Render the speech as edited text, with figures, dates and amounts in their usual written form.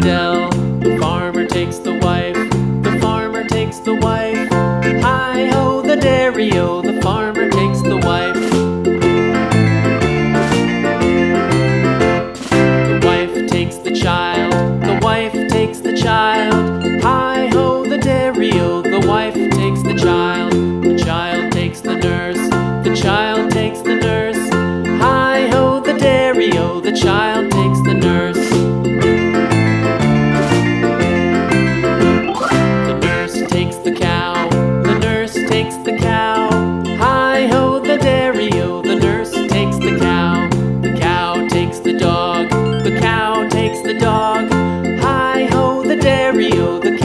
dell. The farmer takes the wife, the farmer takes the wife. Hi-ho, the dairy-o, the farmer takes the wife. The wife takes the child, the wife takes the child. Hi-ho, the dairy-o, the wife takes the child. The child takes the nurse, the child takes the nurse. Hi-ho, the dairy-o, the child takes the nurse. The nurse takes the cow, the nurse takes the cow. Hi-ho, the dairy-o, the nurse takes the cow. The cow takes the dog, the cow takes the dog. Hi-ho, the dairy-o, the